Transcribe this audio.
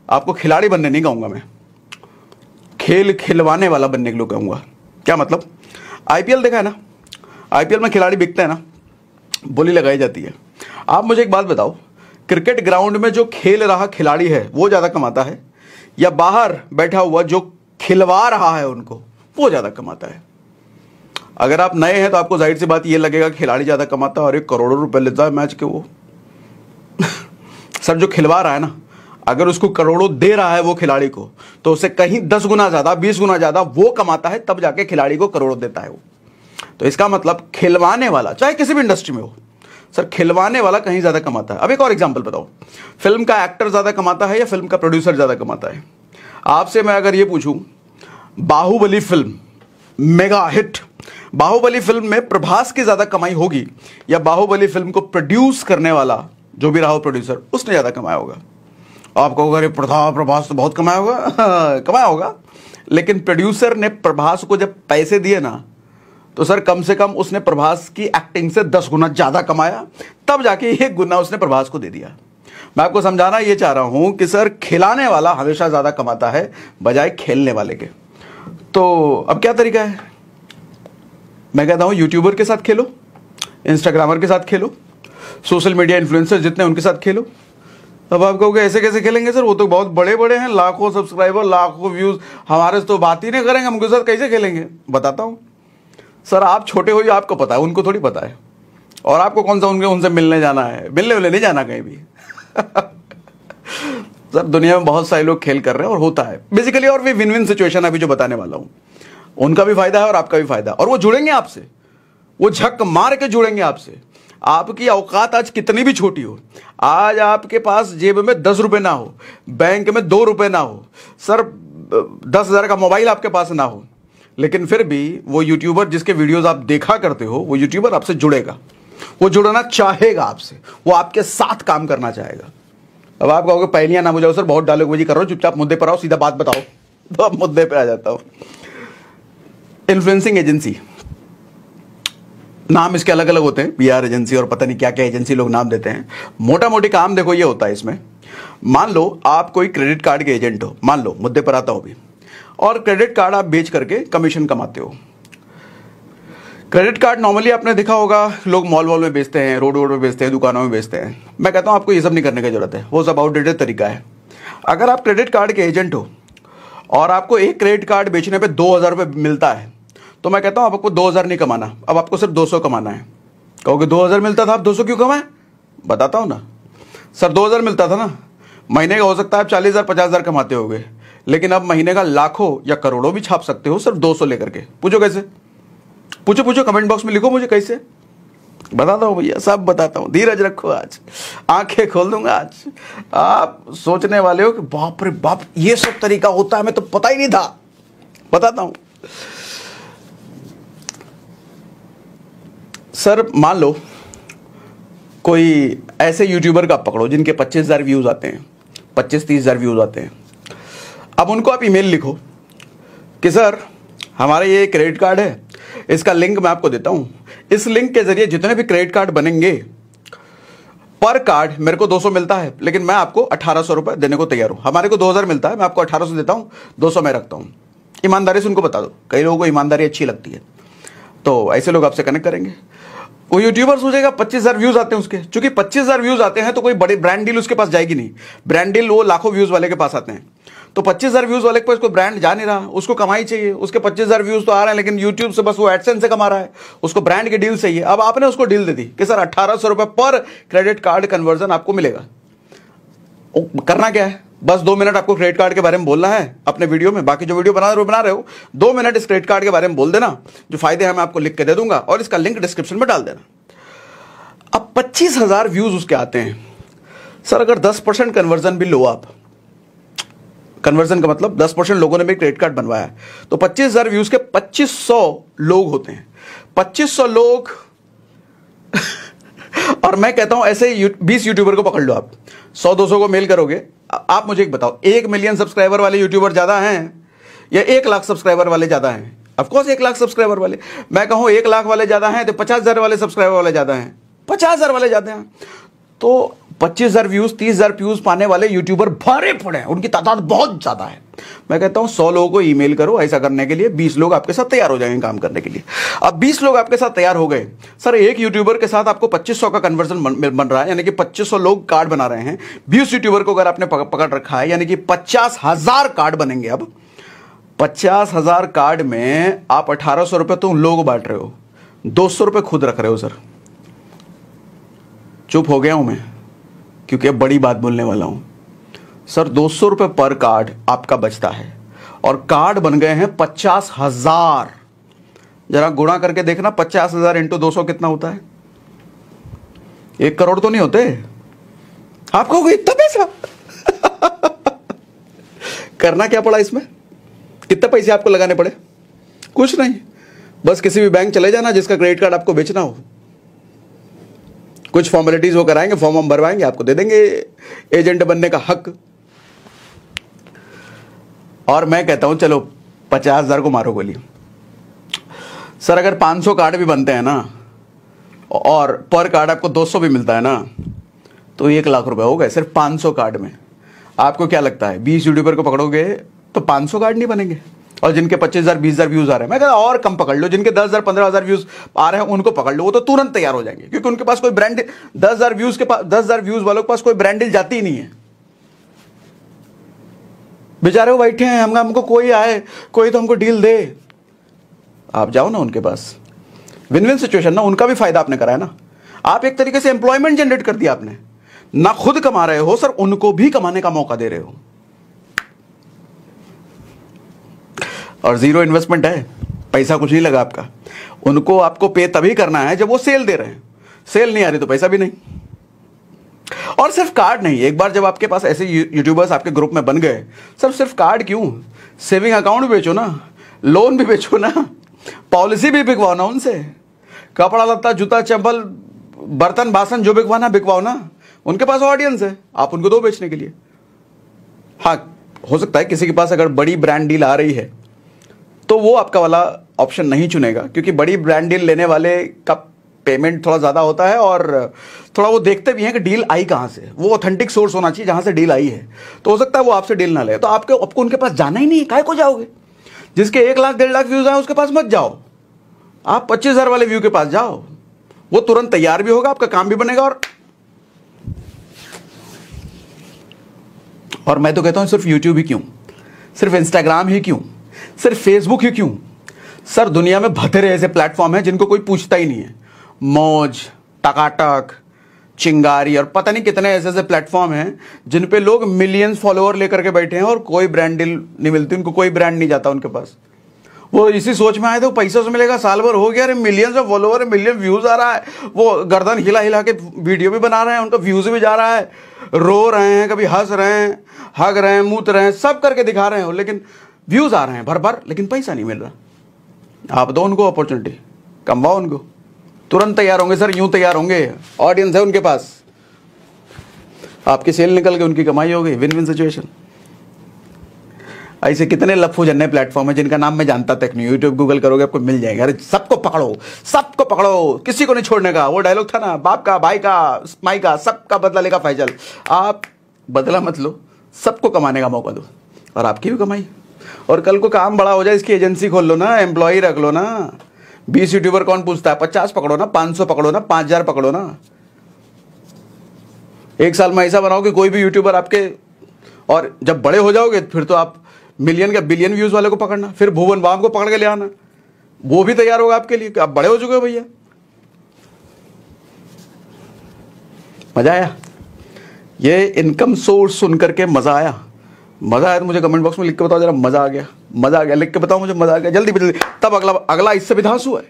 आपको खिलाड़ी बनने नहीं कहूँगा मैं, खेल खिलवाने वाला बनने के लिए कहूँगा। क्या मतलब? आईपीएल देखा है ना, आईपीएल में खिलाड़ी बिकते हैं ना, बोली लगाई जाती है। आप मुझे एक बात बताओ, क्रिकेट ग्राउंड में जो खेल रहा खिलाड़ी है वो ज़्यादा कमाता है, या बाहर बैठा हुआ जो खिलवा रहा है उनको वो ज़्यादा कमाता है? अगर आप नए हैं तो आपको जाहिर सी बात ये लगेगा खिलाड़ी ज़्यादा कमाता है और एक करोड़ों रुपए लेता है मैच के वो। सर जो खिलवा रहा है ना, अगर उसको करोड़ों दे रहा है वो खिलाड़ी को, तो उसे कहीं 10 गुना ज़्यादा 20 गुना ज़्यादा वो कमाता है, तब जाके खिलाड़ी को करोड़ों देता है वो। तो इसका मतलब खिलवाने वाला, चाहे किसी भी इंडस्ट्री में हो सर, खिलवाने वाला कहीं ज़्यादा कमाता है। अब एक और एग्जाम्पल बताओ, फिल्म का एक्टर ज़्यादा कमाता है या फिल्म का प्रोड्यूसर ज़्यादा कमाता है? आपसे मैं अगर ये पूछूं, Baahubali film mega hit, Baahubali film में प्रभास की ज़्यादा कमाई होगी या बाहुबली फिल्म को प्रोड्यूस करने वाला जो भी रहा हो प्रोड्यूसर, उसने ज़्यादा कमाया होगा? आप कहोगे अरे प्रभास तो बहुत कमाया होगा। कमाया होगा, लेकिन प्रोड्यूसर ने प्रभास को जब पैसे दिए ना, तो सर कम से कम उसने प्रभास की एक्टिंग से 10 गुना ज़्यादा कमाया, तब जाके 1 गुना उसने प्रभास को दे दिया। मैं आपको समझाना ये चाह रहा हूं कि सर खिलाने वाला हमेशा ज़्यादा कमाता है बजाय खेलने वाले के। तो अब क्या तरीका है? मैं कहता हूं यूट्यूबर के साथ खेलो, इंस्टाग्रामर के साथ खेलो, सोशल मीडिया इन्फ्लुएंसर जितने उनके साथ खेलो। अब आप कहोगे ऐसे कैसे खेलेंगे सर, वो तो बहुत बड़े बड़े हैं, लाखों सब्सक्राइबर, लाखों व्यूज, हमारे से तो बात ही नहीं करेंगे, हम उनके साथ कैसे खेलेंगे? बताता हूं सर, आप छोटे हो, आपको पता है, उनको थोड़ी पता है। और आपको कौन सा उनसे मिलने जाना है? मिलने वाले नहीं जाना कहीं भी। सर दुनिया में बहुत सारे लोग खेल कर रहे हैं और होता है बेसिकली, और भी विन विन सिचुएशन अभी जो बताने वाला हूं, उनका भी फायदा है और आपका भी फायदा, और वो जुड़ेंगे आपसे, वो झक मार के जुड़ेंगे आपसे। आपकी औकात आज कितनी भी छोटी हो, आज आपके पास जेब में 10 रुपए ना हो, बैंक में 2 रुपए ना हो, सर 10,000 का मोबाइल आपके पास ना हो, लेकिन फिर भी वो यूट्यूबर जिसके वीडियोस आप देखा करते हो, वो यूट्यूबर आपसे जुड़ेगा, वो जुड़ना चाहेगा आपसे, वो आपके साथ काम करना चाहेगा। अब आप कहोगे पहलियां ना बुझाओ सर, बहुत डायलॉगबाजी कर रहा हूं, चुपचाप मुद्दे पर आओ, सीधा बात बताओ। तो अब मुद्दे पे आ जाता हूं। इन्फ्लुएंसिंग एजेंसी, नाम इसके अलग अलग होते हैं, पीआर एजेंसी और पता नहीं क्या क्या एजेंसी लोग नाम देते हैं। मोटा मोटी काम देखो ये होता है इसमें, मान लो आप कोई क्रेडिट कार्ड के एजेंट हो, मान लो, मुद्दे पर आता हो भी, और क्रेडिट कार्ड आप बेच करके कमीशन कमाते हो। क्रेडिट कार्ड नॉर्मली आपने देखा होगा लोग मॉल वॉल में बेचते हैं, रोड में बेचते हैं, दुकानों में बेचते हैं। मैं कहता हूं आपको ये सब नहीं करने की जरूरत है, वो सब आउटडेटेड तरीका है। अगर आप क्रेडिट कार्ड के एजेंट हो और आपको एक क्रेडिट कार्ड बेचने पे 2,000 रुपये मिलता है, तो मैं कहता हूं आपको 2,000 नहीं कमाना, अब आपको सिर्फ 200 कमाना है। कहोगे 2,000 मिलता था, आप 200 क्यों कमाए? बताता हूं ना सर, 2,000 मिलता था ना, महीने का हो सकता है आप 40,000 50,000 कमाते होगे, लेकिन अब महीने का लाखों या करोड़ों भी छाप सकते हो सिर्फ 200 लेकर के। पूछो कैसे? पूछो कमेंट बॉक्स में लिखो मुझे कैसे, बताता हूं भैया, सब बताता हूं। धीरज रखो, आज आंखें खोल दूंगा। आज आप सोचने वाले हो कि बाप रे बाप ये सब तरीका होता है, हमें तो पता ही नहीं था। बताता हूं सर, मान लो कोई ऐसे यूट्यूबर का पकड़ो जिनके 25,000 व्यूज आते हैं, 25-30,000 व्यूज आते हैं। अब उनको आप ईमेल लिखो कि सर हमारा ये क्रेडिट कार्ड है, इसका लिंक मैं आपको देता हूं, इस लिंक के जरिए जितने भी क्रेडिट कार्ड बनेंगे, पर कार्ड मेरे को 200 मिलता है, लेकिन मैं आपको 1,800 रुपए देने को तैयार हूं। हमारे को 2,000 मिलता है, मैं आपको 1,800 देता हूं, 200 मैं रखता हूं। ईमानदारी से उनको बता दो, कई लोगों को ईमानदारी अच्छी लगती है, तो ऐसे लोग आपसे कनेक्ट करेंगे। वो यूट्यूबर सोचेगा 25,000 व्यूज आते हैं उसके, चूंकि 25,000 व्यूज आते हैं तो कोई बड़ी ब्रांड डील उसके पास जाएगी नहीं। ब्रांड डील वो लाखों व्यूज वाले के पास आते हैं, तो 25,000 व्यूज वाले के पास कोई ब्रांड जा नहीं रहा, उसको कमाई चाहिए। उसके 25,000 व्यूज तो आ रहे हैं, लेकिन यूट्यूब से बस वो एडसेंस से कमा रहा है, उसको ब्रांड की डील चाहिए। अब आपने उसको डील दे दी कि सर 1,800 रुपए पर क्रेडिट कार्ड कन्वर्जन आपको मिलेगा। करना क्या है, बस 2 मिनट आपको क्रेडिट कार्ड के बारे में बोलना है अपने वीडियो में, बाकी जो वीडियो बना रहे हो 2 मिनट इस क्रेडिट कार्ड के बारे में बोल देना, जो फायदे हैं मैं आपको लिख के दे दूंगा, और इसका लिंक डिस्क्रिप्शन में डाल देना। अब 25,000 व्यूज उसके आते हैं सर, अगर 10% कन्वर्जन भी लो आप, कन्वर्जन का मतलब 10% लोगों ने भी क्रेडिट कार्ड बनवाया, तो 25,000 व्यूज के 2,500 लोग होते हैं, 2,500 लोग। और मैं कहता हूं ऐसे 20 यूट्यूबर को पकड़ लो आप, 100-200 को मेल करोगे। आप मुझे एक बताओ, 1 मिलियन सब्सक्राइबर वाले यूट्यूबर ज्यादा हैं या 1 लाख सब्सक्राइबर वाले ज्यादा हैं? ऑफ कोर्स 1 लाख सब्सक्राइबर वाले। मैं कहूं 1 लाख वाले ज्यादा हैं तो 50,000 वाले सब्सक्राइबर वाले ज्यादा हैं, 50,000 वाले ज्यादा हैं। तो 25,000 व्यूज 30,000 व्यूज पाने वाले यूट्यूबर भरे पड़े हैं, उनकी तादाद बहुत ज्यादा है। मैं कहता हूं 100 लोगों को ईमेल करो ऐसा करने के लिए, 20 लोग आपके साथ तैयार हो जाएंगे काम करने के लिए। अब 20 लोग आपके साथ तैयार हो गए, सर एक यूट्यूबर के साथ आपको 2500 का कन्वर्जन बन रहा है, यानी कि 2500 लोग कार्ड बना रहे हैं। 20 यूट्यूबर को अगर आपने पकड़ रखा है, यानी कि 50,000 कार्ड बनेंगे। अब 50,000 कार्ड में आप 1800 रुपए तो उन लोगों को बांट रहे हो, 200 रुपए खुद रख रहे हो। सर चुप हो गया हूं मैं, क्योंकि अब बड़ी बात बोलने वाला हूं। सर 200 रुपए पर कार्ड आपका बचता है, और कार्ड बन गए हैं 50,000। जरा गुणा करके देखना, 50,000 इंटू 200 कितना होता है? 1 करोड़ तो नहीं होते? आपको होगा इतना पैसा। करना क्या पड़ा इसमें? कितने पैसे आपको लगाने पड़े? कुछ नहीं, बस किसी भी बैंक चले जाना जिसका क्रेडिट कार्ड आपको बेचना हो, कुछ फॉर्मेलिटीज वो कराएंगे, फॉर्म हम भरवाएंगे, आपको दे देंगे एजेंट बनने का हक। और मैं कहता हूं चलो 50,000 को मारो गोली। सर अगर 500 कार्ड भी बनते हैं ना, और पर कार्ड आपको 200 भी मिलता है ना, तो 1 लाख रुपए हो गए सिर्फ 500 कार्ड में। आपको क्या लगता है 20 यूट्यूबर को पकड़ोगे तो 500 कार्ड नहीं बनेंगे? और जिनके 25,000 20,000 व्यूज आ रहे हैं, मैं कहता और कम पकड़ लो, जिनके 10,000 15,000 व्यूज आ रहे हैं उनको पकड़ लो, वो तो तुरंत तैयार हो जाएंगे, क्योंकि उनके पास कोई ब्रांड 10,000 व्यूज के पास 10,000 व्यूज वालों के पास कोई ब्रांड डील जाती ही नहीं है। बेचारे वो बैठे हैं, हमको कोई आए, कोई तो हमको डील दे। आप जाओ ना उनके पास, विन विन सिचुएशन ना, उनका भी फायदा आपने कराया ना। आप एक तरीके से एम्प्लॉयमेंट जनरेट कर दिया आपने, ना खुद कमा रहे हो सर, उनको भी कमाने का मौका दे रहे हो। और जीरो इन्वेस्टमेंट है, पैसा कुछ नहीं लगा आपका। उनको आपको पे तभी करना है जब वो सेल दे रहे हैं, सेल नहीं आ रही तो पैसा भी नहीं। और सिर्फ कार्ड नहीं, एक बार जब आपके पास ऐसे यूट्यूबर्स आपके ग्रुप में बन गए, सर सिर्फ कार्ड क्यों, सेविंग अकाउंट भी बेचो ना, लोन भी बेचो ना, पॉलिसी भी बिकवाओ ना उनसे, कपड़ा लत्ता जूता चप्पल बर्तन बासन जो बिकवाना बिकवाओ ना, उनके पास ऑडियंस है, आप उनको दो बेचने के लिए। हाँ हो सकता है किसी के पास अगर बड़ी ब्रांड डील आ रही है तो वो आपका वाला ऑप्शन नहीं चुनेगा, क्योंकि बड़ी ब्रांड डील लेने वाले का पेमेंट थोड़ा ज़्यादा होता है, और थोड़ा वो देखते भी हैं कि डील आई कहाँ से, वो ऑथेंटिक सोर्स होना चाहिए जहाँ से डील आई है। तो हो सकता है वो आपसे डील ना ले, तो आपको उनके पास जाना ही नहीं है, काहे को जाओगे? जिसके 1 लाख 1.5 लाख व्यूज आए उसके पास मत जाओ, आप 25,000 वाले व्यू के पास जाओ, वो तुरंत तैयार भी होगा, आपका काम भी बनेगा। और मैं तो कहता हूं सिर्फ यूट्यूब ही क्यों, सिर्फ इंस्टाग्राम ही क्यों, सिर्फ फेसबुक ही क्यों? सर दुनिया में भतेरे ऐसे प्लेटफॉर्म हैं जिनको कोई पूछता ही नहीं है। मौज, टकाटक, चिंगारी और पता नहीं कितने ऐसे ऐसे प्लेटफॉर्म हैं जिन पे लोग मिलियंस फॉलोअर लेकर के बैठे हैं, और कोई ब्रांड डील नहीं मिलती उनको, कोई ब्रांड नहीं जाता उनके पास। वो इसी सोच में आए थे पैसा से मिलेगा, साल भर हो गया, अरे millions of follower, million views आ रहा है, वो गर्दन हिला हिला के वीडियो भी बना रहे हैं, उनका व्यूज भी जा रहा है, रो रहे हैं, कभी हंस रहे हैं, हग रहे हैं, मूत रहे हैं, सब करके दिखा रहे हैं, लेकिन व्यूज आ रहे हैं भर भर, लेकिन पैसा नहीं मिल रहा। आप दो उनको अपॉर्चुनिटी, कमवाओ उनको, तुरंत तैयार होंगे सर, यूं तैयार होंगे, ऑडियंस है उनके पास, आपकी सेल निकल के उनकी कमाई हो गई, विन विन सिचुएशन। ऐसे कितने लफू जन्ने प्लेटफॉर्म है जिनका नाम मैं जानता तक नहीं, यूट्यूब गूगल करोगे आपको मिल जाएगा। अरे सबको पकड़ो, सबको पकड़ो, किसी को नहीं छोड़ने का, वो डायलॉग था ना, बाप का, भाई का, माई का, सबका बदला लेगा फैजल। आप बदला मत लो, सबको कमाने का मौका दो, और आपकी भी कमाई। और कल को काम बड़ा हो जाए, इसकी एजेंसी खोल लो ना, एम्प्लॉय रख लो ना। 20 यूट्यूबर कौन पूछता है, 50 पकड़ो ना, 500 पकड़ो ना, 5,000 पकड़ो ना। एक साल में ऐसा बनाओ कि कोई भी यूट्यूबर आपके, और जब बड़े हो जाओगे फिर तो आप मिलियन का बिलियन व्यूज वाले को पकड़ना, फिर भुवन बाम को पकड़ के ले आना, वो भी तैयार होगा आपके लिए, आप बड़े हो चुके हो भैया। मजा आया? ये इनकम सोर्स सुन करके मजा आया? मजा आया तो मुझे कमेंट बॉक्स में लिख के बताओ जरा, मजा आ गया, मजा आ गया, लिख के बताओ मुझे मजा आ गया, जल्दी जल्दी। तब अगला इससे भी धांसू है।